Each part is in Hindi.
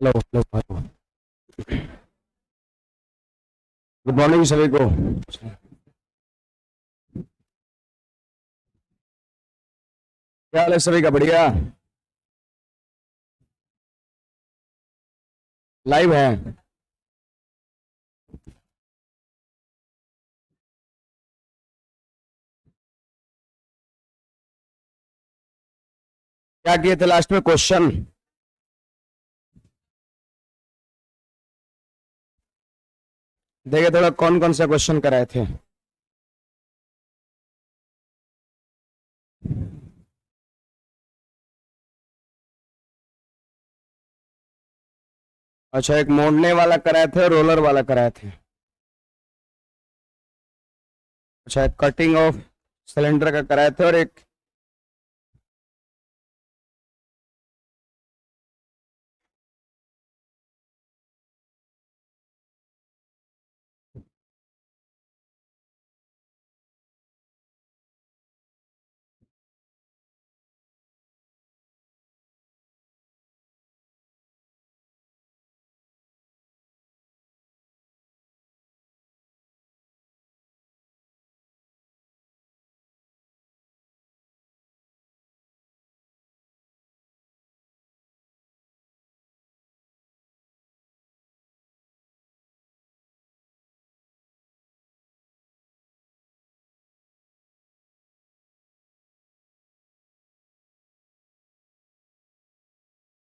लो लो लो। गुड मॉर्निंग सभी को। क्या हाल है सभी का? बढ़िया। लाइव है। क्या किए थे लास्ट में? क्वेश्चन देखे थोड़ा, कौन कौन सा क्वेश्चन कराए थे? अच्छा, एक मोड़ने वाला कराए थे, रोलर वाला कराए थे। अच्छा, एक कटिंग ऑफ सिलेंडर का कराए थे और एक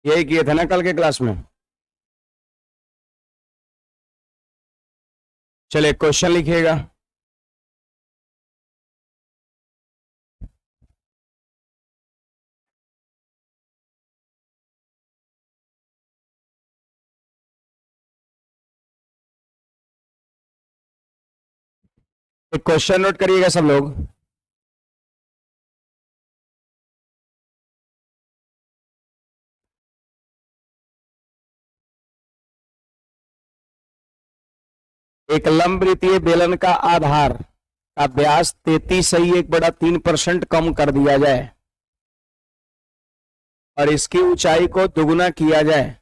यही किए थे ना कल के क्लास में? चलिए क्वेश्चन लिखिएगा। एक क्वेश्चन नोट करिएगा सब लोग। एक लंबवृत्तीय बेलन का आधार का व्यास 33.1/3% कम कर दिया जाए और इसकी ऊंचाई को दुगुना किया जाए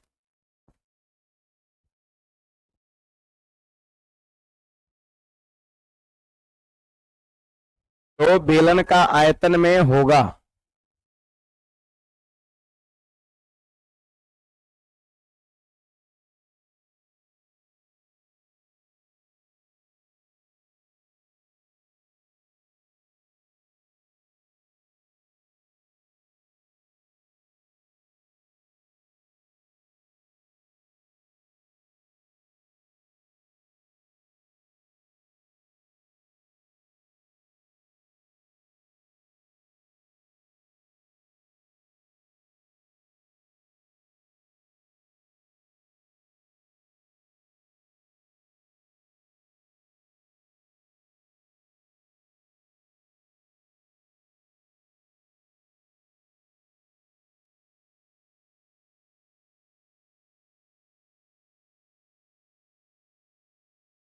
तो बेलन का आयतन में होगा।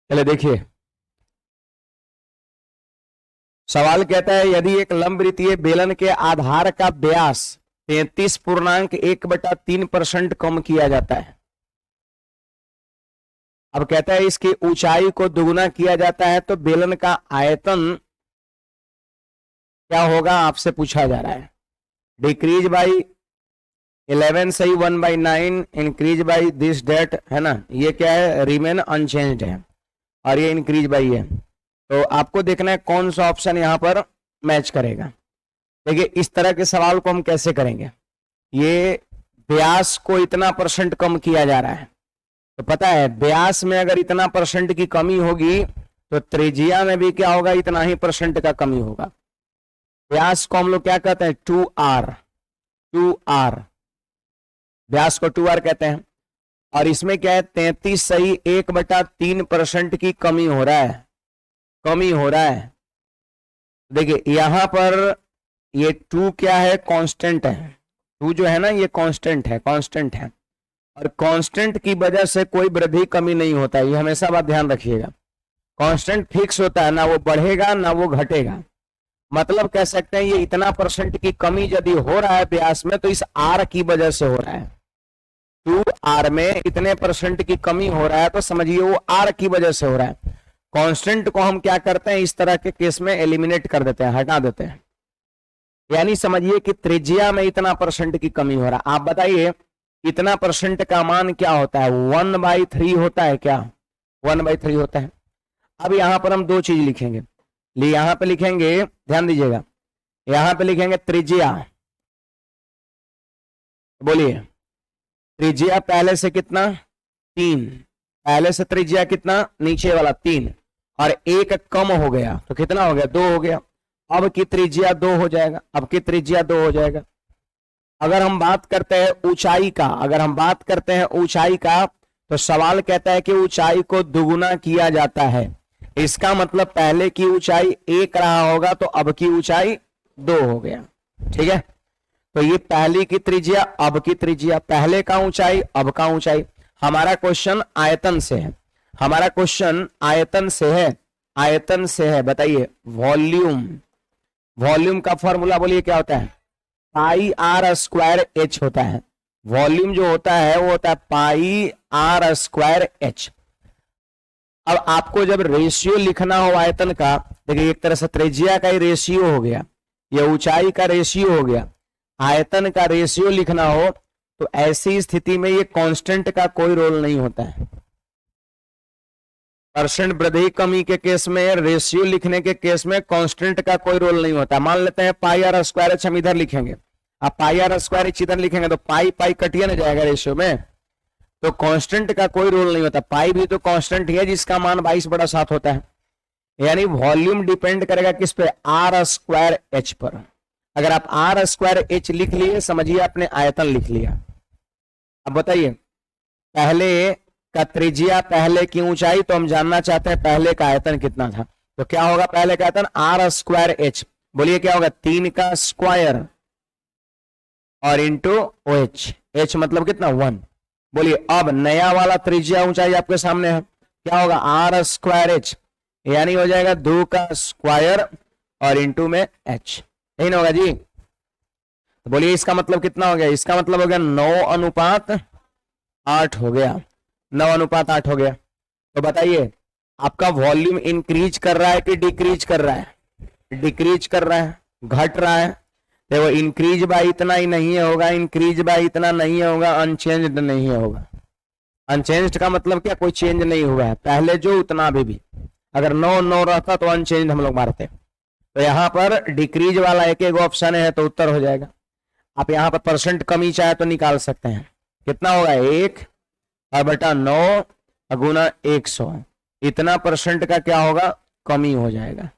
चले देखिए, सवाल कहता है यदि एक लंबवृत्तीय बेलन के आधार का व्यास 33.1/3% कम किया जाता है। अब कहता है इसकी ऊंचाई को दुगुना किया जाता है तो बेलन का आयतन क्या होगा, आपसे पूछा जा रहा है। डिक्रीज बाई 11 सही 1/9, इंक्रीज बाई दिस डेट है ना, ये क्या है, रिमेन अनचेंज्ड है और ये इंक्रीज बाई है। तो आपको देखना है कौन सा ऑप्शन यहां पर मैच करेगा। देखिए इस तरह के सवाल को हम कैसे करेंगे। ये व्यास को इतना % कम किया जा रहा है, तो पता है व्यास में अगर इतना % की कमी होगी तो त्रिज्या में भी क्या होगा, इतना ही % का कमी होगा। व्यास को हम लोग क्या कहते हैं, 2r। 2r व्यास को 2r कहते हैं। और इसमें क्या है, 33.1/3% की कमी हो रहा है, कमी हो रहा है। देखिए यहां पर ये 2 क्या है, कांस्टेंट है। 2 जो है ना ये कांस्टेंट है, कांस्टेंट है। और कांस्टेंट की वजह से कोई वृद्धि कमी नहीं होता है, ये हमेशा बात ध्यान रखिएगा। कांस्टेंट फिक्स होता है, ना वो बढ़ेगा ना वो घटेगा। मतलब कह सकते हैं ये इतना % की कमी यदि हो रहा है व्यास में तो इस आर की वजह से हो रहा है। 2r में इतने परसेंट की कमी हो रहा है तो समझिए वो r की वजह से हो रहा है। कांस्टेंट को हम क्या करते हैं, इस तरह के केस में एलिमिनेट कर देते हैं, हटा देते हैं। यानी समझिए कि त्रिज्या में इतना परसेंट की कमी हो रहा है। आप बताइए इतना परसेंट का मान क्या होता है, 1/3 होता है क्या, 1/3 होता है। अब यहां पर हम दो चीज लिखेंगे, यहां पे लिखेंगे, ध्यान दीजिएगा, यहां पे लिखेंगे त्रिज्या, बोलिए त्रिज्या पहले से कितना 3, पहले से त्रिज्या कितना, नीचे वाला 3, और एक कम हो गया तो कितना हो गया, 2 हो गया। अब की त्रिज्या 2 हो जाएगा, अब की त्रिज्या 2 हो जाएगा। अगर हम बात करते हैं ऊंचाई का, अगर हम बात करते हैं ऊंचाई का, तो सवाल कहता है कि ऊंचाई को दुगुना किया जाता है। इसका मतलब पहले की ऊंचाई 1 रहा होगा तो अब की ऊंचाई 2 हो गया। ठीक है, तो ये पहले की त्रिज्या, अब की त्रिज्या, पहले का ऊंचाई, अब का ऊंचाई। हमारा क्वेश्चन आयतन से है, हमारा क्वेश्चन आयतन से है, आयतन से है। बताइए वॉल्यूम, वॉल्यूम का फॉर्मूला बोलिए क्या होता है, पाई आर स्क्वायर एच होता है। वॉल्यूम जो होता है वो होता है पाई आर स्क्वायर एच। अब आपको जब रेशियो लिखना हो आयतन का, देखिए एक तरह से त्रिज्या का ही रेशियो हो गया, ये ऊंचाई का रेशियो हो गया, आयतन का रेशियो लिखना हो तो ऐसी स्थिति में ये कांस्टेंट का कोई रोल नहीं होता है। परसेंट वृद्धि कमी के केस में, रेशियो लिखने के केस में कांस्टेंट का कोई रोल नहीं होता। मान लेते हैं पाई आर स्क्वायर एच हम इधर लिखेंगे, अब पाई आर स्क्वायर एच इधर लिखेंगे तो पाई पाई कटिए ना जाएगा रेशियो में, तो कांस्टेंट का कोई रोल नहीं होता। पाई भी तो कांस्टेंट है जिसका मान 22/7 होता है। यानी वॉल्यूम डिपेंड करेगा किस पे, आर स्क्वायर एच पर। अगर आप आर स्क्वायर एच लिख लिए समझिए आपने आयतन लिख लिया। अब बताइए पहले का त्रिज्या, पहले की ऊंचाई, तो हम जानना चाहते हैं पहले का आयतन कितना था, तो क्या होगा पहले का आयतन आर स्क्वायर एच, बोलिए क्या होगा 3 का स्क्वायर और इंटू ओ एच, एच मतलब कितना 1। बोलिए अब नया वाला त्रिज्या ऊंचाई आपके सामने है, क्या होगा आर स्क्वायर एच, यानी हो जाएगा 2 का स्क्वायर और इंटू में एच, यही ना होगा जी। तो बोलिए इसका मतलब कितना हो गया, इसका मतलब हो गया 9:8 हो गया, 9:8 हो गया। तो बताइए आपका वॉल्यूम इंक्रीज कर रहा है कि डिक्रीज कर रहा है, डिक्रीज कर रहा है, घट रहा है। देखो इंक्रीज बाय इतना ही नहीं होगा, इंक्रीज बाय इतना नहीं होगा, अनचेंज्ड नहीं होगा। अनचेंज्ड का मतलब क्या, कोई चेंज नहीं हुआ है, पहले जो उतना अभी भी। अगर 9 रहता तो अनचेंज हम लोग मारते। तो यहाँ पर डिक्रीज वाला एक एक ऑप्शन है तो उत्तर हो जाएगा। आप यहाँ पर परसेंट कमी चाहे तो निकाल सकते हैं, कितना होगा 1/9 गुना 100, इतना परसेंट का क्या होगा कमी हो जाएगा।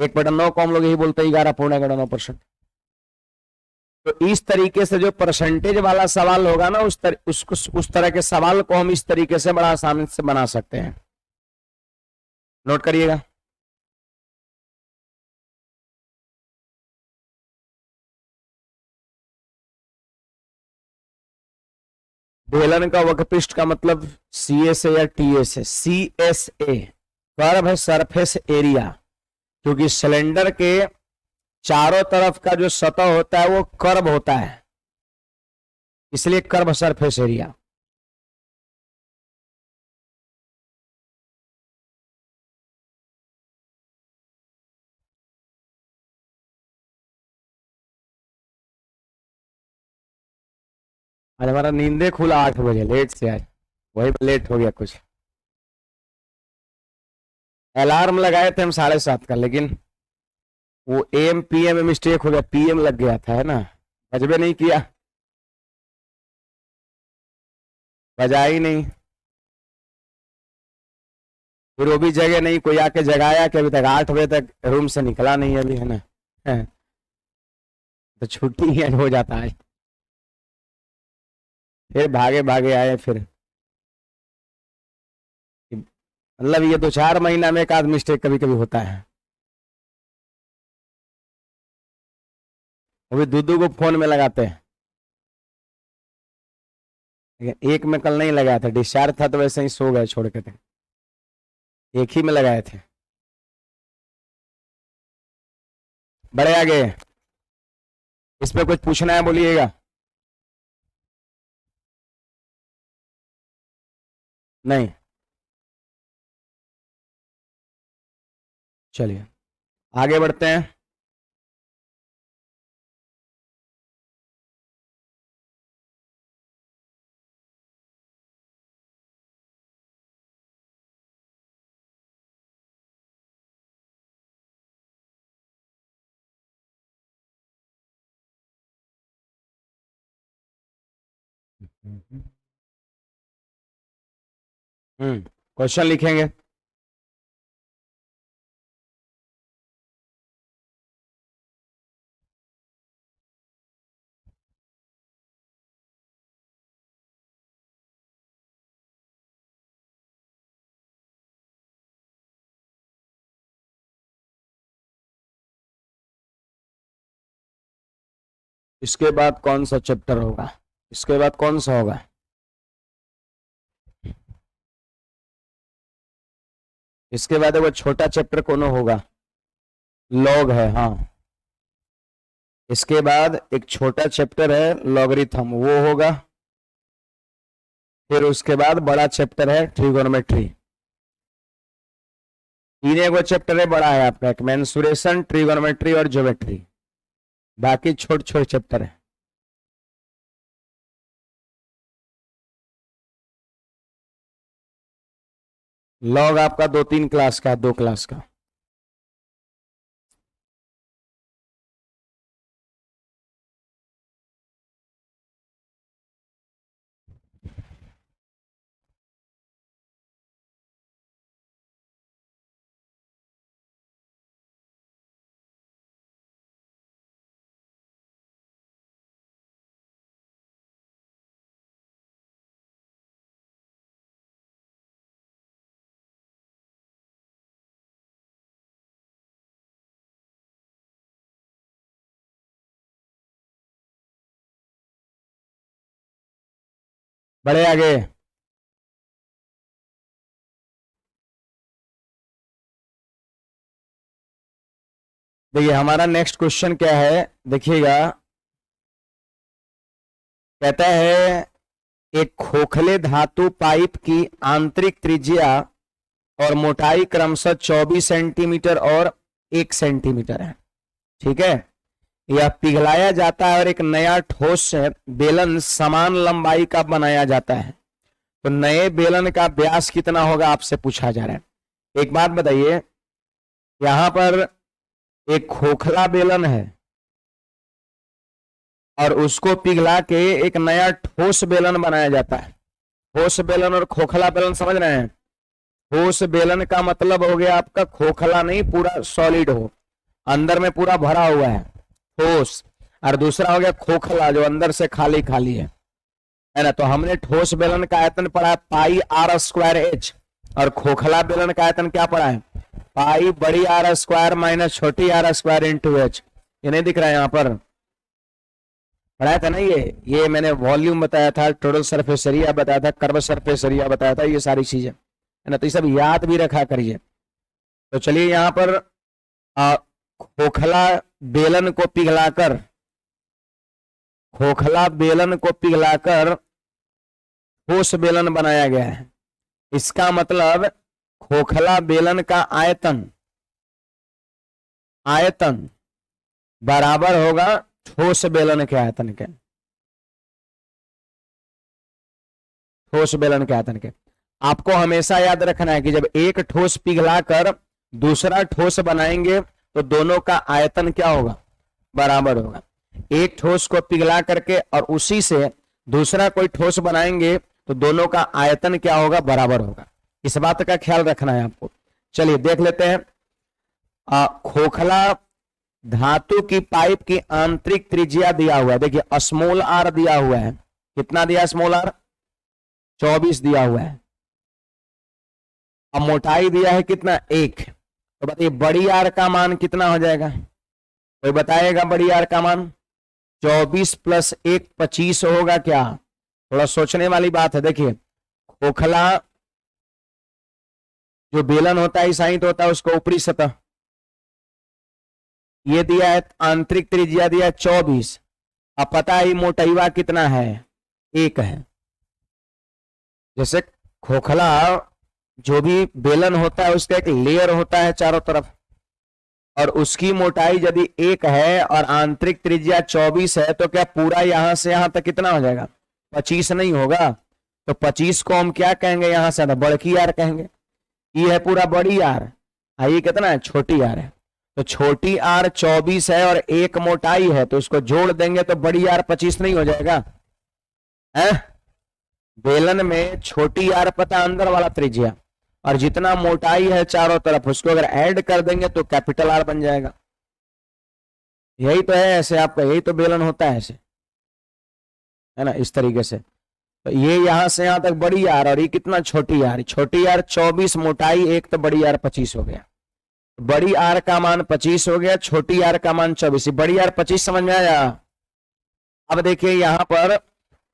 1/9 को हम लोग यही बोलते हैं 11.9%। तो इस तरीके से जो परसेंटेज वाला सवाल होगा ना, उस तरह के सवाल को हम इस तरीके से बड़ा आसानी से बना सकते हैं। नोट करिएगा। बेलन का वक्रपृष्ठ का मतलब CSA या TSA, CSA कर्व है सरफेस एरिया, क्योंकि सिलेंडर के चारों तरफ का जो सतह होता है वो कर्व होता है, इसलिए कर्व सरफेस एरिया। आज हमारा नींदे खुला 8 बजे, लेट से आज, वही लेट हो गया कुछ। अलार्म लगाए थे हम 7:30 का, लेकिन वो AM PM में मिस्टेक हो गया, PM लग गया था, है ना, बजबे नहीं किया, बजा ही नहीं, फिर वो भी जगह नहीं, कोई आके जगाया कि अभी तक 8 बजे तक रूम से निकला नहीं अभी, है ना, है। तो छुट्टी ही हो जाता है। फिर भागे भागे आए, फिर मतलब ये 2-4 महीना में एक आध मिस्टेक कभी कभी होता है। वो भी दूधू को फोन में लगाते हैं, लेकिन एक में कल नहीं लगाया था, डिस्चार्ज था तो वैसे ही सो गए छोड़ के थे, एक ही में लगाए थे। बड़े आगे इस पे कुछ पूछना है बोलिएगा। नहीं। चलिए आगे बढ़ते हैं। क्वेश्चन लिखेंगे। इसके बाद कौन सा चैप्टर होगा? इसके बाद कौन सा होगा? इसके बाद वो छोटा चैप्टर कौन होगा? लॉग है, हाँ। इसके बाद एक छोटा चैप्टर है लॉगरिथम, वो होगा। फिर उसके बाद बड़ा चैप्टर है ट्रिगोनोमेट्री। तीन एगो चैप्टर है बड़ा है आपका, एक मेंसुरेशन, ट्रिगोनोमेट्री और ज्योमेट्री। बाकी छोटे छोटे चैप्टर है। लॉग आपका 2-3 क्लास का, 2 क्लास का। बड़े आगे। देखिए हमारा नेक्स्ट क्वेश्चन क्या है, देखिएगा। कहता है एक खोखले धातु पाइप की आंतरिक त्रिज्या और मोटाई क्रमशः 24 सेंटीमीटर और 1 सेंटीमीटर है। ठीक है, यह पिघलाया जाता है और एक नया ठोस बेलन समान लंबाई का बनाया जाता है। तो नए बेलन का व्यास कितना होगा आपसे पूछा जा रहा है। एक बात बताइए, यहां पर एक खोखला बेलन है और उसको पिघला के एक नया ठोस बेलन बनाया जाता है। ठोस बेलन और खोखला बेलन समझ रहे हैं? ठोस बेलन का मतलब हो गया आपका खोखला नहीं, पूरा सॉलिड हो, अंदर में पूरा भरा हुआ है, ठोस। और दूसरा हो गया खोखला, जो अंदर से खाली खाली है ना। तो हमने ठोस बेलन का आयतन पढ़ा है पाई आर स्क्वायर एच, और खोखला बेलन का आयतन क्या पढ़ा है? पाई बड़ी आर स्क्वायर माइनस छोटी आर स्क्वायर इंटू एच। ये नहीं दिख रहा है यहाँ पर? पढ़ाया था ना ये मैंने वॉल्यूम बताया था, टोटल सरफेस एरिया बताया था, कर्व सरफेस एरिया बताया था, ये सारी चीजें है ना। तो ये सब याद भी रखा करिए। तो चलिए यहाँ पर खोखला बेलन को पिघलाकर, खोखला बेलन को पिघलाकर ठोस बेलन बनाया गया है। इसका मतलब खोखला बेलन का आयतन बराबर होगा ठोस बेलन के आयतन के, ठोस बेलन के आयतन के। आपको हमेशा याद रखना है कि जब एक ठोस पिघलाकर दूसरा ठोस बनाएंगे तो दोनों का आयतन क्या होगा? बराबर होगा। एक ठोस को पिघला करके और उसी से दूसरा कोई ठोस बनाएंगे तो दोनों का आयतन क्या होगा? बराबर होगा। इस बात का ख्याल रखना है आपको। चलिए देख लेते हैं। खोखला धातु की पाइप की आंतरिक त्रिज्या दिया हुआ है, देखिए स्मॉल आर दिया हुआ है। कितना दिया? स्मॉल आर 24 दिया हुआ है। अब मोटाई दिया है कितना? 1। तो बताइए बड़ी आर का मान कितना हो जाएगा? कोई बताएगा बड़ी आर का मान? 24 + 1 25 होगा क्या? थोड़ा सोचने वाली बात है। देखिए खोखला जो बेलन होता है साइट होता है उसको ऊपरी सतह, ये दिया है आंतरिक त्रिज्या दिया है 24। अब पता है मोटाईवा कितना है? 1 है। जैसे खोखला जो भी बेलन होता है उसका एक लेयर होता है चारों तरफ, और उसकी मोटाई यदि 1 है और आंतरिक त्रिज्या 24 है, तो क्या पूरा यहां से यहां तक कितना हो जाएगा? 25 नहीं होगा? तो 25 को हम क्या कहेंगे? यहां से बड़की आर कहेंगे। ये है पूरा बड़ी आर, ये कितना है? छोटी आर है। तो छोटी आर 24 है और 1 मोटाई है, तो इसको जोड़ देंगे तो बड़ी आर 25 नहीं हो जाएगा? है बेलन में छोटी आर पता अंदर वाला त्रिज्या, और जितना मोटाई है चारों तरफ उसको अगर ऐड कर देंगे तो कैपिटल आर बन जाएगा। यही तो है ऐसे आपका, यही तो बेलन होता है ऐसे, है ना, इस तरीके से। तो ये यहां से यहां तक बड़ी आर, और ये कितना? छोटी आर। छोटी आर 24, मोटाई 1, तो बड़ी आर 25 हो गया। बड़ी आर का मान 25 हो गया, छोटी आर का मान 24। बड़ी आर 25 समझ में आया? अब देखिए यहां पर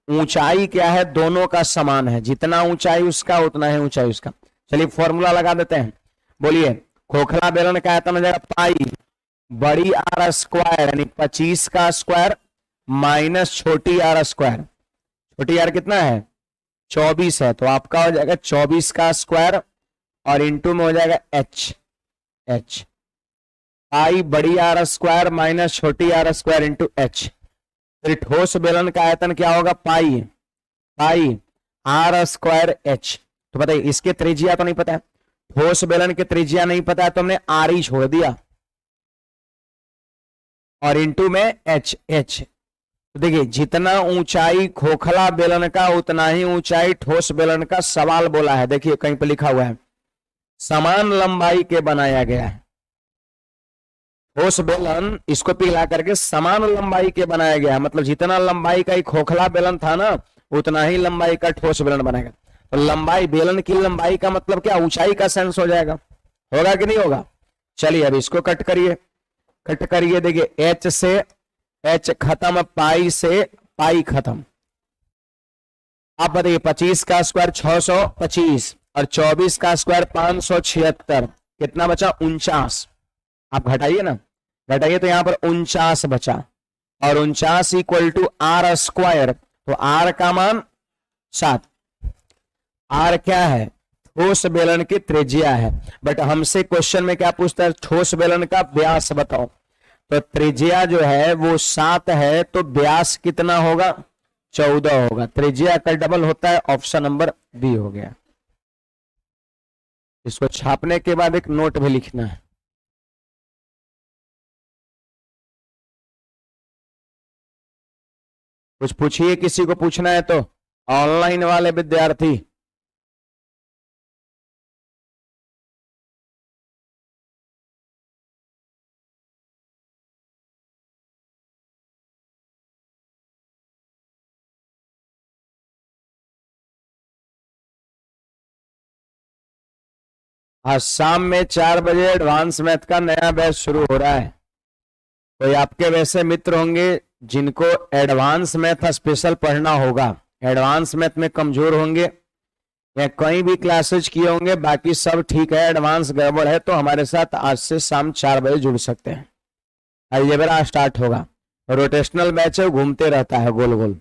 ऊंचाई क्या है? दोनों का समान है, जितना ऊंचाई उसका उतना है ऊंचाई उसका। चलिए फॉर्मूला लगा देते हैं, बोलिए। खोखला बेलन का आयतन हो जाएगा पाई बड़ी आर स्क्वायर, यानी 25 का स्क्वायर माइनस छोटी आर स्क्वायर। छोटी आर कितना है? 24 है, तो आपका हो जाएगा 24 का स्क्वायर और इंटू में हो जाएगा एच। पाई बड़ी आर स्क्वायर माइनस छोटी आर स्क्वायर इंटू एच। फिर ठोस बेलन का आयतन क्या होगा? पाई आर स्क्वायर एच। तो बताइए इसके त्रिज्या तो नहीं पता है, ठोस बेलन के त्रिज्या नहीं पता है, तो हमने आर ही छोड़ दिया और इंटू में एच। तो देखिए जितना ऊंचाई खोखला बेलन का उतना ही ऊंचाई ठोस बेलन का। सवाल बोला है, देखिए कहीं पर लिखा हुआ है समान लंबाई के बनाया गया है। ठोस बेलन इसको पिघला करके समान लंबाई के बनाया गया है, मतलब जितना लंबाई का ही खोखला बेलन था ना उतना ही लंबाई का ठोस बेलन बनाएगा। तो लंबाई, बेलन की लंबाई का मतलब क्या? ऊंचाई का सेंस हो जाएगा। होगा कि नहीं होगा? चलिए अब इसको कट करिए। देखिए एच से एच खत्म, पाई से पाई खत्म। आप बताइए 25 का स्क्वायर 625 और 24 का स्क्वायर 576, कितना बचा? 49। आप घटाइए ना, घटाइए तो यहां पर 49 बचा, और 49 इक्वल टू आर स्क्वायर। तो आर का मान 7। आर क्या है? ठोस बेलन की त्रिज्या है। बट हमसे क्वेश्चन में क्या पूछता है? ठोस बेलन का व्यास बताओ। तो त्रिज्या जो है वो 7 है, तो व्यास कितना होगा? 14 होगा। त्रिज्या का डबल होता है, ऑप्शन नंबर बी हो गया। इसको छापने के बाद एक नोट भी लिखना है। कुछ पूछिए, किसी को पूछना है तो। ऑनलाइन वाले विद्यार्थी आज शाम में 4 बजे एडवांस मैथ का नया बैच शुरू हो रहा है। कोई आपके वैसे मित्र होंगे जिनको एडवांस मैथ स्पेशल पढ़ना होगा, एडवांस मैथ में कमजोर होंगे या कहीं भी क्लासेज किए होंगे, बाकी सब ठीक है, एडवांस गड़बड़ है, तो हमारे साथ आज से शाम 4 बजे जुड़ सकते हैं। अलजेब्रा स्टार्ट होगा, रोटेशनल बैच है, घूमते रहता है गोल गोल।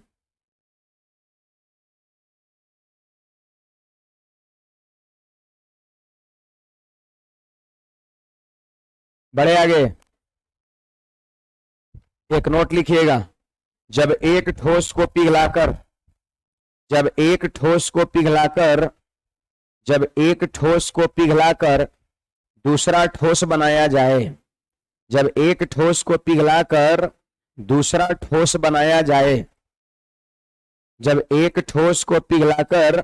बड़े आगे एक नोट लिखिएगा। जब एक ठोस को पिघलाकर जब एक ठोस को पिघलाकर दूसरा ठोस बनाया जाए जब एक ठोस को पिघलाकर दूसरा ठोस बनाया जाए जब एक ठोस को पिघलाकर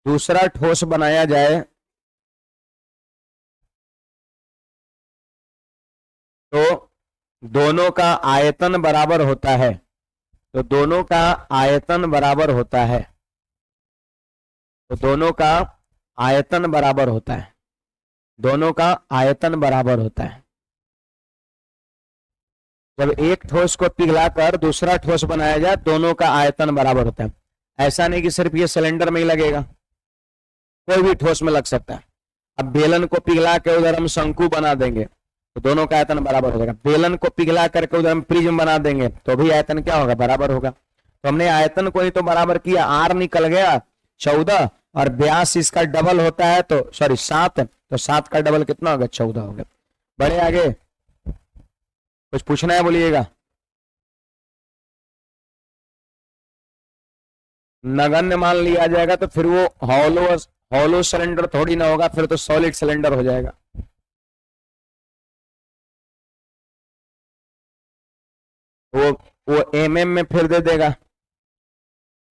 दूसरा ठोस बनाया जाए तो दोनों का आयतन बराबर होता है। तो दोनों का आयतन बराबर होता है। तो दोनों का आयतन बराबर होता है। दोनों का आयतन बराबर होता है। जब एक ठोस को पिघलाकर दूसरा ठोस बनाया जाए, दोनों का आयतन बराबर होता है। ऐसा नहीं कि सिर्फ ये सिलेंडर में ही लगेगा, कोई भी ठोस में लग सकता है। अब बेलन को पिघला के उधर हम शंकु बना देंगे तो दोनों का आयतन बराबर हो जाएगा। बेलन को पिघला करके उधर हम प्रिज्म बना देंगे तो भी आयतन क्या होगा? बराबर होगा। तो हमने आयतन को ही तो बराबर किया, आर निकल गया 14 और व्यास इसका डबल होता है तो सॉरी 7, तो 7 का डबल कितना होगा? 14 होगा। बड़े आगे कुछ पूछना है बोलिएगा। नगण्य मान लिया जाएगा तो फिर वो हॉलो सिलेंडर थोड़ी ना होगा, फिर तो सॉलिड सिलेंडर हो जाएगा। वो एमएम में फिर दे देगा।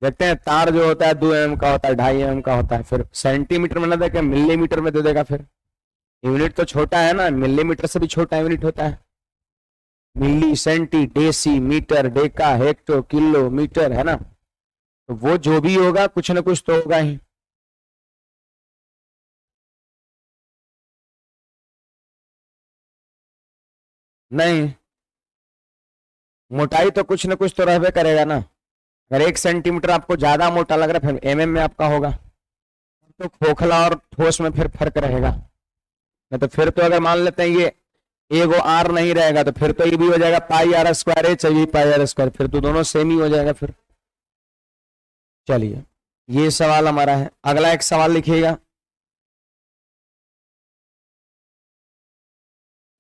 देखते हैं तार जो होता है 2 mm का होता है, 2.5 mm का होता है, फिर सेंटीमीटर में ना देके मिलीमीटर में दे देगा। फिर यूनिट तो छोटा है ना, मिलीमीटर से भी छोटा यूनिट होता है। Milli, centi, deci, metre, deka, hecto, kilo, metre, है ना। तो वो जो भी होगा कुछ ना कुछ तो होगा ही। नहीं, मोटाई तो कुछ ना कुछ तो रहबे करेगा ना। अगर 1 सेंटीमीटर आपको ज्यादा मोटा लग रहा है फिर एमएम में आपका होगा, तो खोखला और ठोस में फिर फर्क रहेगा। नहीं तो फिर तो अगर मान लेते हैं ये एगो आर नहीं रहेगा तो फिर तो ये भी हो जाएगा पाई आर स्क्वायर, एच ये पाई आर स्क्वायर, फिर तो दोनों सेम ही हो जाएगा फिर। चलिए ये सवाल हमारा है। अगला एक सवाल लिखिएगा,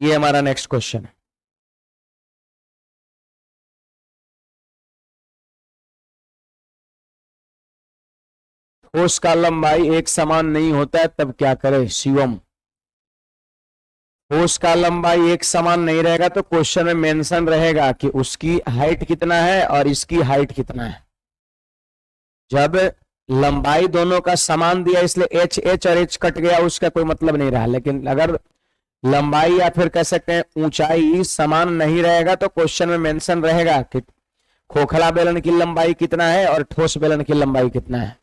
ये हमारा नेक्स्ट क्वेश्चन है। ठोस का लंबाई एक समान नहीं होता है तब क्या करे? शिवम, ठोस का लंबाई एक समान नहीं रहेगा तो क्वेश्चन में मेंशन रहेगा कि उसकी हाइट कितना है और इसकी हाइट कितना है। जब लंबाई दोनों का समान दिया इसलिए एच एच और एच कट गया, उसका कोई मतलब नहीं रहा। लेकिन अगर लंबाई या फिर कह सकते हैं ऊंचाई समान नहीं रहेगा तो क्वेश्चन में मेंशन रहेगा कि खोखला बेलन की लंबाई कितना है और ठोस बेलन की लंबाई कितना है।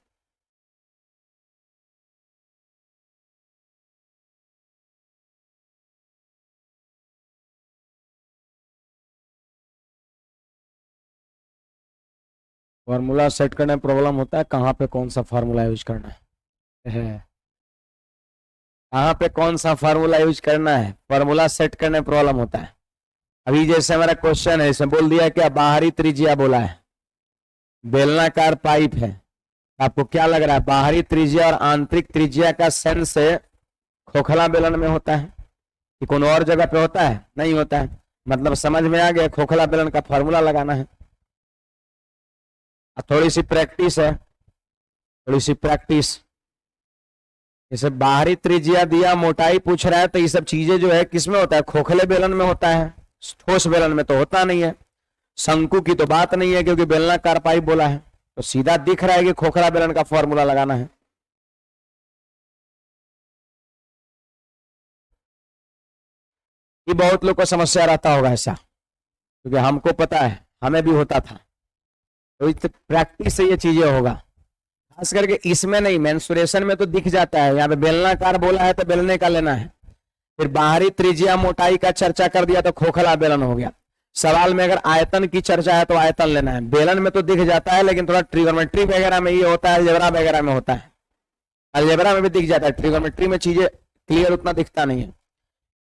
फॉर्मूला सेट करने में प्रॉब्लम होता है, कहाँ पे कौन सा फार्मूला यूज करना है, कहाँ पे कौन सा फार्मूला यूज करना है, फार्मूला सेट करने में प्रॉब्लम होता है। अभी जैसे हमारा क्वेश्चन है, इसमें बोल दिया क्या? बाहरी त्रिज्या बोला है, बेलनाकार पाइप है। आपको क्या लग रहा है? बाहरी त्रिज्या और आंतरिक त्रिज्या का सेंस से खोखला बेलन में होता है कि कोनो और जगह पे होता है? नहीं होता है। मतलब समझ में आ गया, खोखला बेलन का फॉर्मूला लगाना है। थोड़ी सी प्रैक्टिस है, थोड़ी सी प्रैक्टिस। जैसे बाहरी त्रिज्या दिया, मोटाई पूछ रहा है, तो ये सब चीजें जो है किसमें होता है? खोखले बेलन में होता है, ठोस बेलन में तो होता नहीं है। शंकु की तो बात नहीं है क्योंकि बेलनाकार पाइप बोला है, तो सीधा दिख रहा है कि खोखला बेलन का फॉर्मूला लगाना है। ये बहुत लोग को समस्या रहता होगा ऐसा, क्योंकि हमको पता है, हमें भी होता था। तो प्रैक्टिस से ये चीजें होगा, खास करके इसमें नहीं, मेंसुरेशन में तो दिख जाता है। यहाँ पे बेलनाकार बोला है तो बेलने का लेना है। फिर बाहरी त्रिज्या मोटाई का चर्चा कर दिया तो खोखला बेलन हो गया। सवाल में अगर आयतन की चर्चा है तो आयतन लेना है। बेलन में तो दिख जाता है, लेकिन थोड़ा ट्रिगोनोमेट्री वगैरह में ये होता है, अलजेब्रा वगैरह में होता है। अलजेब्रा में भी दिख जाता है, ट्रिगोनोमेट्री में चीजें क्लियर उतना दिखता नहीं है।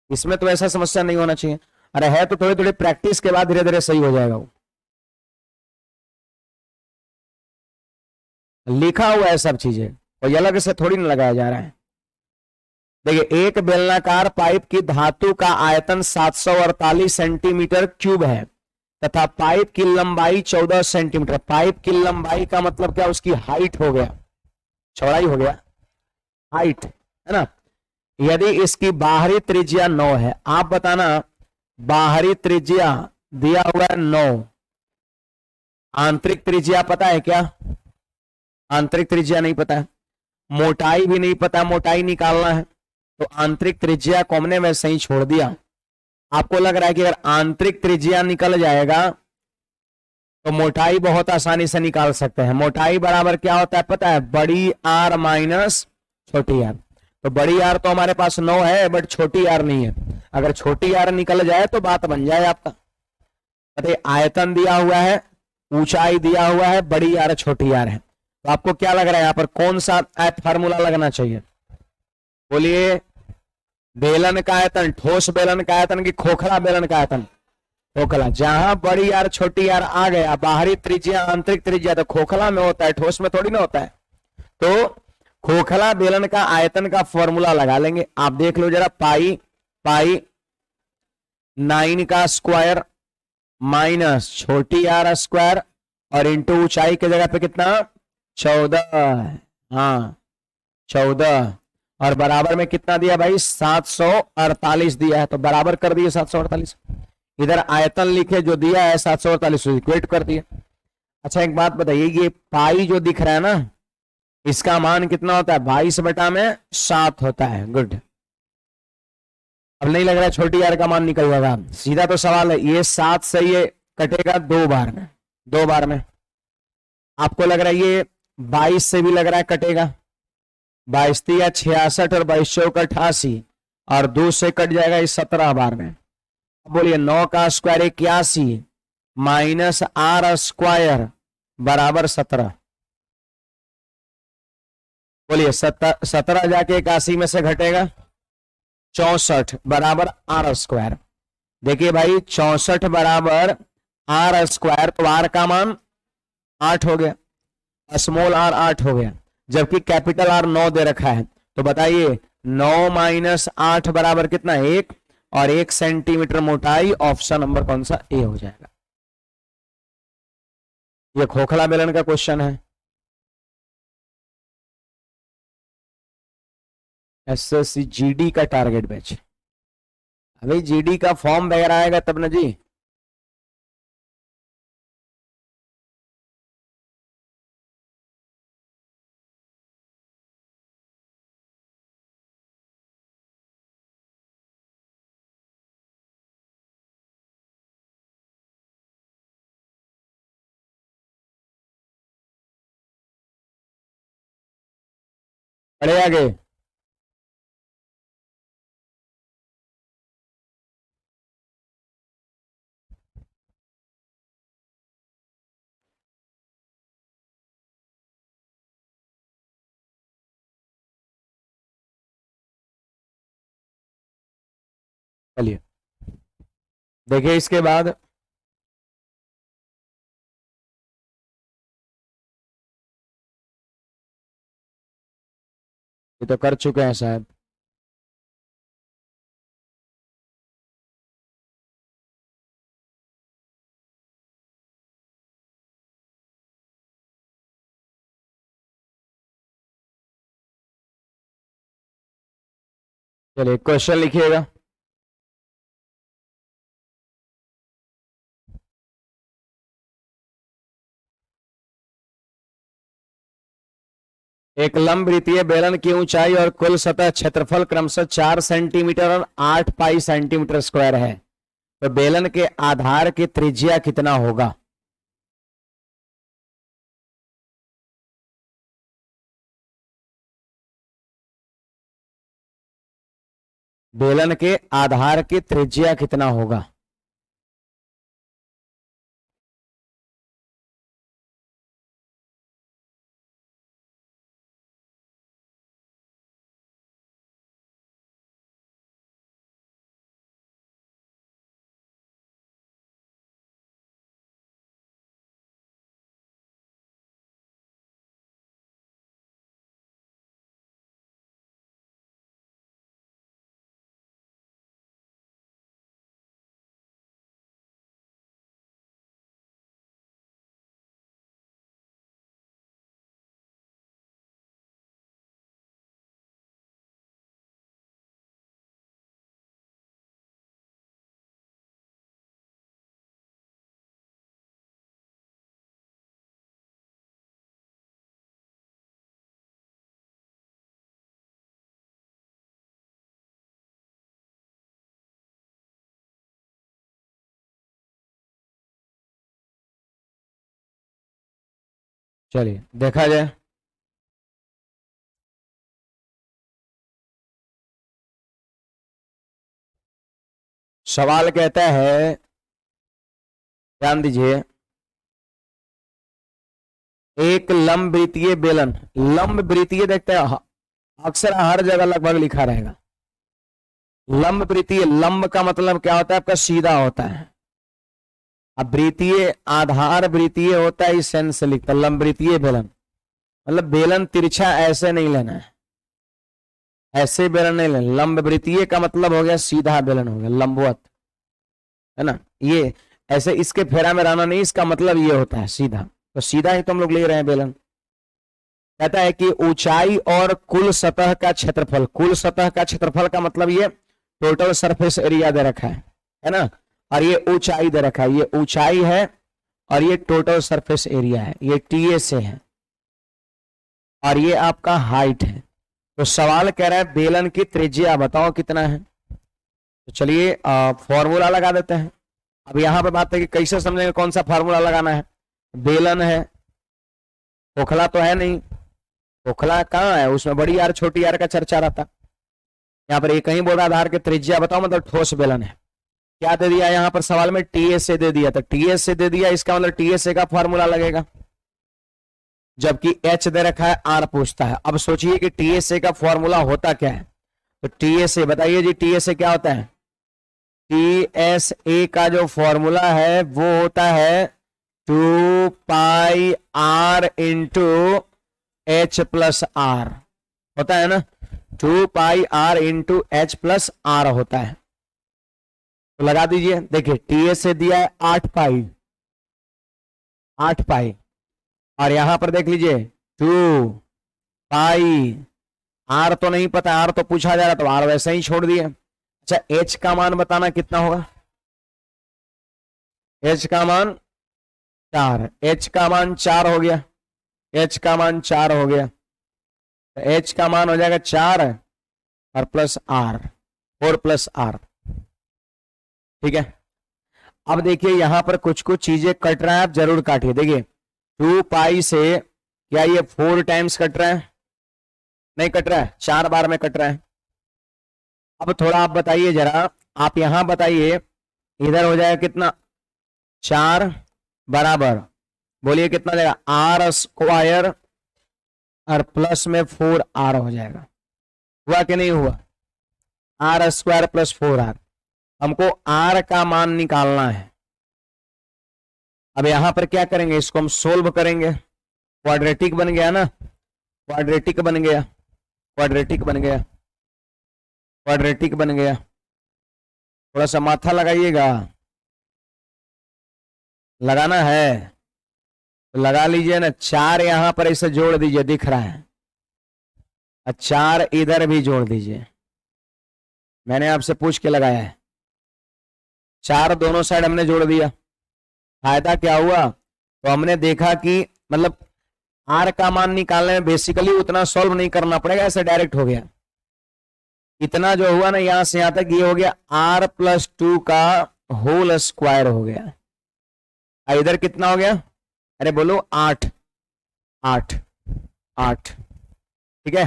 इसमें तो ऐसा समस्या नहीं होना चाहिए। अरे है तो थोड़ी थोड़ी प्रैक्टिस के बाद धीरे धीरे सही हो जाएगा। वो लिखा हुआ है सब चीजें, कोई अलग से थोड़ी ना लगाया जा रहा है। देखिए, एक बेलनाकार पाइप की धातु का आयतन 748 सेंटीमीटर क्यूब है तथा पाइप की लंबाई 14 सेंटीमीटर। पाइप की लंबाई का मतलब क्या? उसकी हाइट हो गया, चौड़ाई हो गया, हाइट है ना। यदि इसकी बाहरी त्रिज्या 9 है, आप बताना बाहरी त्रिज्या दिया हुआ है 9, आंतरिक त्रिज्या पता है क्या? आंतरिक त्रिज्या नहीं पता है, मोटाई भी नहीं पता, मोटाई निकालना है तो आंतरिक त्रिज्या को हमने वैसे ही छोड़ दिया। आपको लग रहा है कि अगर आंतरिक त्रिज्या निकल जाएगा तो मोटाई बहुत आसानी से निकाल सकते हैं। मोटाई बराबर क्या होता है पता है? बड़ी आर माइनस छोटी आर। तो बड़ी आर तो हमारे पास 9 है, बट छोटी आर नहीं है। अगर छोटी आर निकल जाए तो बात बन जाए आपका। बताइए, आयतन दिया हुआ है, ऊंचाई दिया हुआ है, बड़ी आर छोटी आर है, तो आपको क्या लग रहा है यहाँ पर कौन सा फार्मूला लगना चाहिए? बोलिए, बेलन का आयतन, ठोस बेलन का आयतन की खोखला बेलन का आयतन? खोखला। जहां बड़ी आर छोटी आर आ गया, बाहरी त्रिज्या आंतरिक त्रिज्या, तो खोखला में होता है, ठोस में थोड़ी ना होता है। तो खोखला बेलन का आयतन का फॉर्मूला लगा लेंगे। आप देख लो जरा, पाई 9 का स्क्वायर माइनस छोटी r स्क्वायर और इंटू ऊंचाई की जगह पे कितना 14, हाँ 14, और बराबर में कितना दिया भाई 748 दिया है, तो बराबर कर दिए 748। इधर आयतन लिखे जो दिया है 748 इक्वेट कर दिया। अच्छा एक बात बताइए, ये पाई जो दिख रहा है ना, इसका मान कितना होता है 22/7 होता है। गुड। अब नहीं लग रहा है छोटी r का मान निकल जाएगा, सीधा तो सवाल है, ये 7 से ये कटेगा 2 बार में। आपको लग रहा है ये 22 से भी लग रहा है कटेगा, 22 या 66 और 22 चौका 88 और 2 से कट जाएगा इस 17 बार में। अब बोलिए 9 का स्क्वायर 81 माइनस r स्क्वायर बराबर 17। बोलिए 17 जाके 81 में से घटेगा 64 बराबर r स्क्वायर। देखिए भाई 64 बराबर r स्क्वायर, तो r का मान 8 हो गया, स्मॉल r 8 हो गया, जबकि कैपिटल R 9 दे रखा है। तो बताइए 9 माइनस 8 बराबर कितना 1, और 1 सेंटीमीटर मोटाई। ऑप्शन नंबर कौन सा ए हो जाएगा। ये खोखला बेलन का क्वेश्चन है, एसएससी जीडी का टारगेट बैच। अभी जीडी का फॉर्म वगैरह आएगा तब ना जी। पढ़े आगे। चलिए देखिए इसके बाद ये तो कर चुके हैं शायद। चलिए क्वेश्चन लिखिएगा। एक लंब वृत्तीय बेलन की ऊंचाई और कुल सतह क्षेत्रफल क्रमशः 4 सेंटीमीटर और 8 पाई सेंटीमीटर स्क्वायर है, तो बेलन के आधार की त्रिज्या कितना होगा। बेलन के आधार की त्रिज्या कितना होगा। चलिए देखा जाए। सवाल कहता है, ध्यान दीजिए, एक लंब वृत्तीय बेलन, लंब वृत्तीय देखते हैं अक्सर हर जगह लगभग लिखा रहेगा। लंब वृत्तीय, लंब का मतलब क्या होता है आपका सीधा होता है। अब वृत्तीय आधार वृत्तीय होता है, इस सेंस से लिखता है लंब वृत्तीय बेलन। मतलब बेलन तिरछा ऐसे नहीं लेना है, ऐसे बेलन नहीं लेना। लंब वृत्तीय का मतलब हो गया सीधा बेलन हो गया, लंबवत, है ना। ये ऐसे इसके फेरा में रहना नहीं, इसका मतलब ये होता है सीधा, तो सीधा ही तो हम लोग ले रहे हैं बेलन। कहता है कि ऊंचाई और कुल सतह का क्षेत्रफल, कुल सतह का क्षेत्रफल का मतलब ये टोटल सरफेस एरिया दे रखा है ना। और ये ऊंचाई दे रखा है, ये ऊंचाई है और ये टोटल सरफेस एरिया है, ये टीए से है और ये आपका हाइट है। तो सवाल कह रहा है बेलन की त्रिज्या बताओ कितना है। तो चलिए फॉर्मूला लगा देते हैं। अब यहां पे बात है कि कैसे समझेंगे कौन सा फॉर्मूला लगाना है। बेलन है, खोखला तो है नहीं, खोखला कहाँ है, उसमें बड़ी आर छोटी आर का चर्चा रहता। यहाँ पर एक ही बोल रहा आधार की त्रिज्या बताओ, मतलब ठोस बेलन है। क्या दे दिया यहाँ पर सवाल में, टीएस से दे दिया, तो टीएस से दे दिया, इसका मतलब टीएस का फॉर्मूला लगेगा, जबकि एच दे रखा है, आर पूछता है। अब सोचिए कि टीएस का फॉर्मूला होता क्या है। तो टीएस बताइए जी, टीएस क्या होता है। टीएसए का जो फॉर्मूला है वो होता है 2 pi r into H plus are, होता है ना। 2 pi r into H plus are होता है। तो लगा दीजिए, देखिए टीएस से दिया है 8 पाई, 8 पाई, और यहां पर देख लीजिए 2 पाई, आर तो नहीं पता, आर तो पूछा जा रहा तो आर वैसे ही छोड़ दिए। अच्छा एच का मान बताना कितना होगा, एच का मान 4, एच का मान 4 हो गया, एच का मान 4 हो गया, तो एच का मान हो जाएगा 4 और प्लस आर, 4 प्लस आर, ठीक है। अब देखिए यहां पर कुछ कुछ चीजें कट रहा है, आप जरूर काटिए। देखिए 2 पाई से क्या ये 4 टाइम्स कट रहा है, नहीं कट रहा है, 4 बार में कट रहा है। अब थोड़ा आप बताइए जरा, आप यहां बताइए, इधर हो जाएगा कितना, 4 बराबर, बोलिए कितना जाएगा, आर स्क्वायर और प्लस में 4 आर हो जाएगा। हुआ कि नहीं हुआ, आर स्क्वायर प्लस 4 आर। हमको आर का मान निकालना है। अब यहां पर क्या करेंगे, इसको हम सोल्व करेंगे, क्वाड्रेटिक बन गया ना, क्वाड्रेटिक बन गया, क्वाड्रेटिक बन गया, क्वाड्रेटिक बन गया। थोड़ा सा माथा लगाइएगा, लगाना है तो लगा लीजिए ना। 4 यहां पर इसे जोड़ दीजिए, दिख रहा है, और 4 इधर भी जोड़ दीजिए, मैंने आपसे पूछ के लगाया है। 4 दोनों साइड हमने जोड़ दिया, फायदा क्या हुआ, तो हमने देखा कि मतलब आर का मान निकालने में बेसिकली उतना सॉल्व नहीं करना पड़ेगा, ऐसे डायरेक्ट हो गया। इतना जो हुआ ना यहां से यहां तक, ये हो गया आर प्लस 2 का होल स्क्वायर हो गया। इधर कितना हो गया, अरे बोलो 8, 8, 8, ठीक है।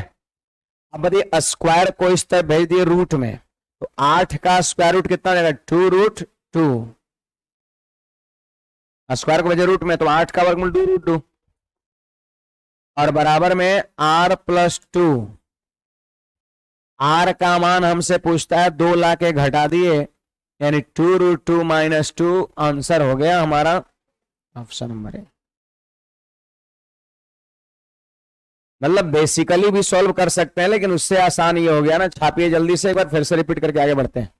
अब बताइए स्क्वायर को इस तरह भेज दिए रूट में, तो 8 का स्क्वायर रूट कितना देगा, 2√2, स्क्वायर को भेजे रूट में तो 8 का वर्गमूल 2√2, और बराबर में आर प्लस 2, आर का मान हमसे पूछता है 2 ला के घटा दिए, यानी 2√2 माइनस 2, आंसर हो गया हमारा ऑप्शन नंबर ए। मतलब बेसिकली भी सॉल्व कर सकते हैं, लेकिन उससे आसान ये हो गया ना। छापिए जल्दी से एक बार, फिर से रिपीट करके आगे बढ़ते हैं।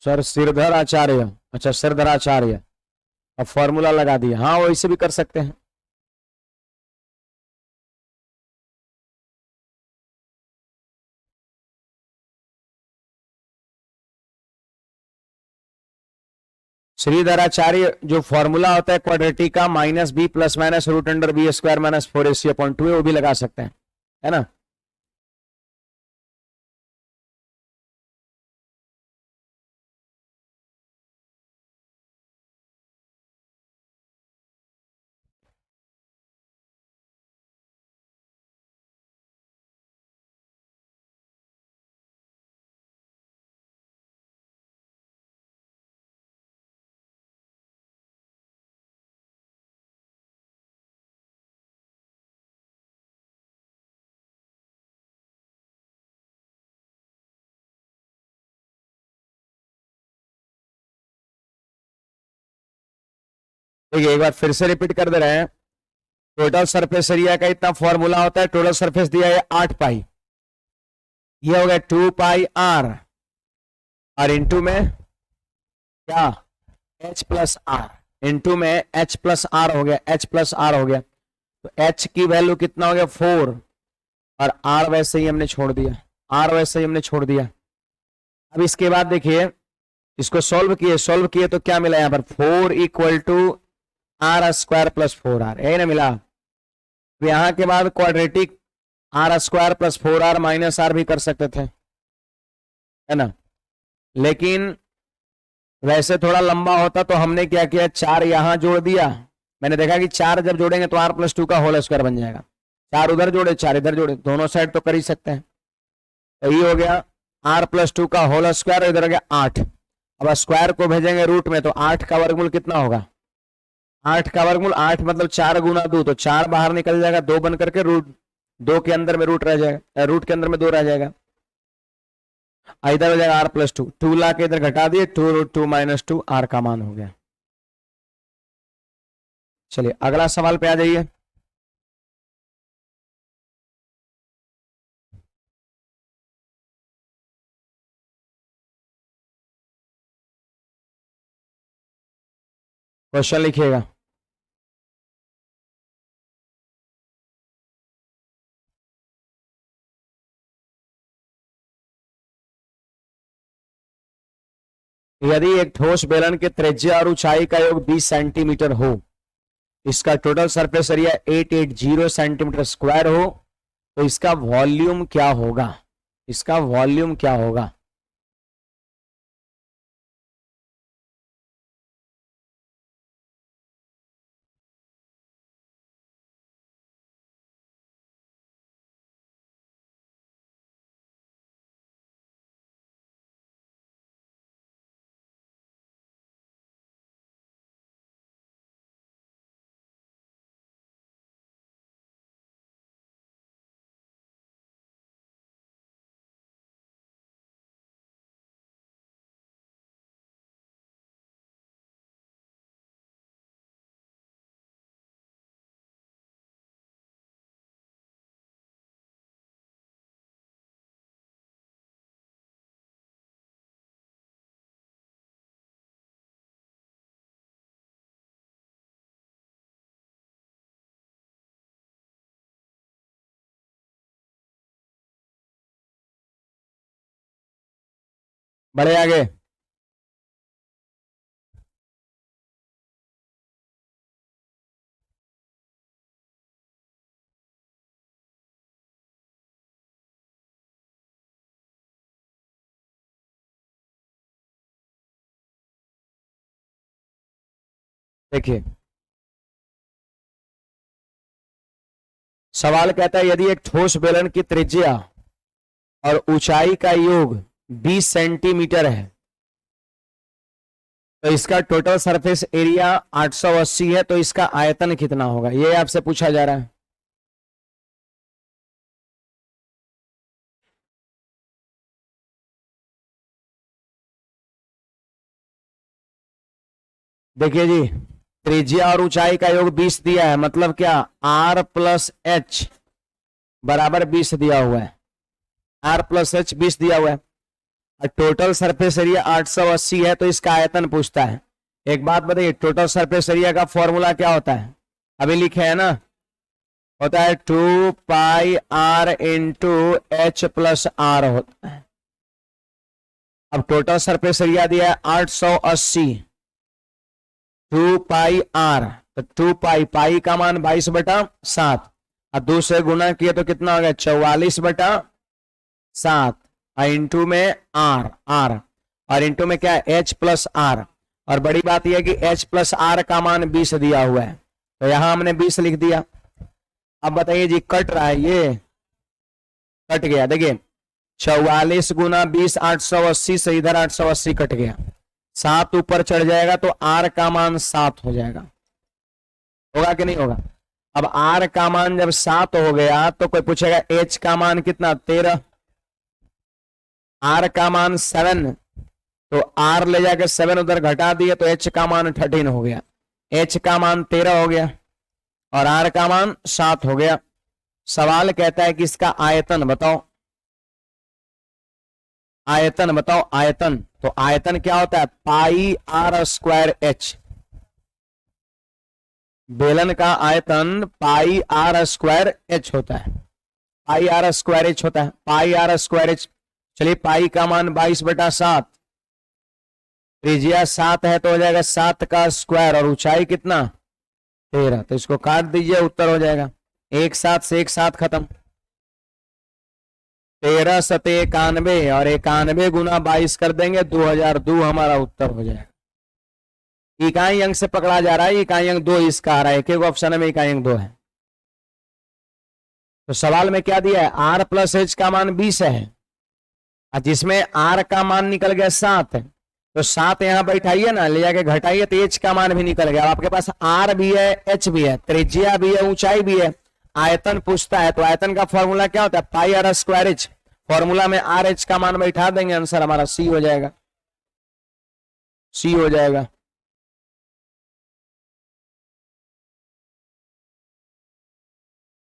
सर सिरधर आचार्य, अच्छा सिरधर आचार्य, अब फॉर्मूला लगा दिया, हाँ वैसे भी कर सकते हैं। श्रीधराचार्य जो फॉर्मूला होता है क्वाड्रेटिक का, -b plus minus root under B square minus 4ac/2 है, वो भी लगा सकते हैं, है ना। देखिए एक बार फिर से रिपीट कर दे रहे हैं। टोटल सरफेस एरिया का इतना फॉर्मूला होता है, टोटल सरफेस दिया है 8 पाई, ये हो गया 2 पाई आर, और इंटू में क्या h प्लस आर, इंटू में h प्लस आर हो गया, h प्लस आर हो गया, तो h की वैल्यू कितना हो गया 4, और r वैसे ही हमने छोड़ दिया, r वैसे ही हमने छोड़ दिया। अब इसके बाद देखिए इसको सोल्व किए तो क्या मिला यहाँ पर 4 equal to R square plus 4r, यही ना मिला। तो यहाँ के बाद quadratic R square plus 4r minus R भी कर सकते थे, है ना, लेकिन वैसे थोड़ा लंबा होता तो हमने क्या किया, 4 यहां जोड़ दिया। मैंने देखा कि 4 जब जोड़ेंगे तो r प्लस 2 का होल स्क्वायर बन जाएगा, 4 उधर जोड़े 4 इधर जोड़े, दोनों साइड तो कर ही सकते हैं। तो ये हो गया r प्लस 2 का होल स्क्वायर, इधर हो गया 8। अब स्क्वायर को भेजेंगे रूट में, तो 8 का वर्गमूल कितना होगा, 8 का वर्गमूल 8 मतलब 4 गुना 2, तो 4 बाहर निकल जाएगा, 2 बन करके रूट 2 के अंदर में रूट रह जाएगा, रूट के अंदर में 2 रह जाएगा, इधर हो जाएगा r प्लस 2, 2 ला के इधर घटा दिए, 2 रूट 2 माइनस 2 r का मान हो गया। चलिए अगला सवाल पे आ जाइए। क्वेश्चन लिखिएगा। यदि एक ठोस बेलन के त्रिज्या और ऊंचाई का योग 20 सेंटीमीटर हो, इसका total surface area 880 centimetre square हो, तो इसका वॉल्यूम क्या होगा, इसका वॉल्यूम क्या होगा। बढ़े आगे। देखिए सवाल कहता है यदि एक ठोस बेलन की त्रिज्या और ऊंचाई का योग 20 सेंटीमीटर है, तो इसका टोटल सरफेस एरिया 880 है, तो इसका आयतन कितना होगा, ये आपसे पूछा जा रहा है। देखिए जी, त्रिज्या और ऊंचाई का योग 20 दिया है, मतलब क्या r प्लस एच बराबर 20 दिया हुआ है, r प्लस एच 20 दिया हुआ है, और टोटल सरफेस एरिया 880 है, तो इसका आयतन पूछता है। एक बात बताइए, टोटल सरफेस एरिया का फॉर्मूला क्या होता है, अभी लिखे है ना, होता है 2 pi r into H plus are होता है। अब टोटल सरफेस एरिया दिया है 880, 2 पाई आर, तो 2 पाई का मान 22/7, और 2 से गुना किए तो कितना हो गया 44/7, इंटू में आर, और इंटू में क्या है एच प्लस आर, और बड़ी बात यह है कि एच प्लस आर का मान 20 दिया हुआ है, तो यहां हमने 20 लिख दिया। अब बताइए जी, कट रहा है, ये कट गया, देखिए 44 गुना 20 880 से इधर 880 कट गया, 7 ऊपर चढ़ जाएगा तो आर का मान 7 हो जाएगा, होगा कि नहीं होगा। अब आर का मान जब 7 हो गया तो कोई पूछेगा एच का मान कितना 13, आर का मान 7, तो आर ले जाकर 7 उधर घटा दिए तो एच का मान 13 हो गया। h का मान 13 हो गया और r का मान 7 हो गया। सवाल कहता है कि इसका आयतन बताओ, आयतन बताओ आयतन। तो आयतन क्या होता है, पाई आर स्क्वायर एच। बेलन का आयतन पाई आर स्क्वायर एच होता है, पाई आर स्क्वायर एच होता है, पाई आर स्क्वायर एच। चलिए पाई का मान 22/7, त्रिज्या 7 है तो हो जाएगा 7 का स्क्वायर और ऊंचाई कितना 13, तो इसको काट दीजिए उत्तर हो जाएगा। एक साथ से एक साथ खत्म। 13 सते 91 और 91 गुना 22 कर देंगे 2002 हमारा उत्तर हो जाएगा। इकाई अंक से पकड़ा जा रहा है, इकाई अंक 2 इसका आ रहा है, एक एक ऑप्शन में इकाई अंक 2 है। तो सवाल में क्या दिया है, r प्लस एच का मान 20 है और जिसमें r का मान निकल गया 7 है, तो 7 यहां बैठाइए ना, ले जाके घटाइए तो h का मान भी निकल गया। आपके पास r भी है, h भी है, त्रिज्या भी है, ऊंचाई भी है, आयतन पूछता है तो आयतन का फॉर्मूला क्या होता है, पाई आर स्क्वायर एच। फॉर्मूला में आर एच का मान बैठा देंगे, आंसर हमारा सी हो जाएगा, सी हो जाएगा।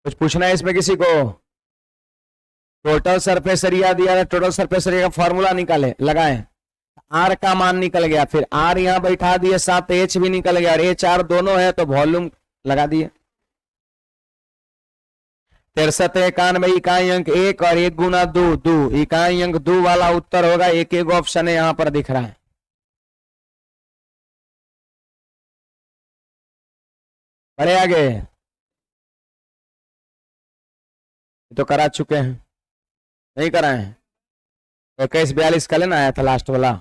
कुछ पूछना है इसमें किसी को? टोटल सरफेस एरिया दिया है, टोटल सरफेस एरिया का फॉर्मूला निकाले, लगाएं। आर का मान निकल गया, फिर आर यहां बैठा दिए, साथ एच भी निकल गया और एच आर दोनों है तो वॉल्यूम लगा दिए। 63 91 इकाई अंक 1 और 1 गुना 2 2, इकाई अंक 2 वाला उत्तर होगा, एक एक ऑप्शन है यहां पर दिख रहा है। बढ़े आगे, तो करा चुके हैं, नहीं कराए हैं तो 21 42 का लेना आया था लास्ट वाला।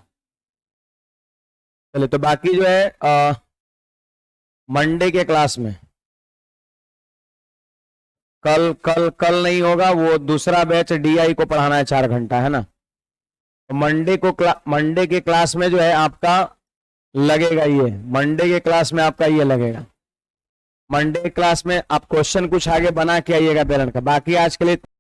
चलिए तो बाकी जो है मंडे के क्लास में, कल कल कल नहीं होगा, वो दूसरा बैच डीआई को पढ़ाना है 4 घंटा, है ना। तो मंडे के क्लास में जो है आपका लगेगा ये, मंडे के क्लास में आपका ये लगेगा। मंडे क्लास में आप क्वेश्चन कुछ आगे बना के आइएगा बेलन का। बाकी आज के लिए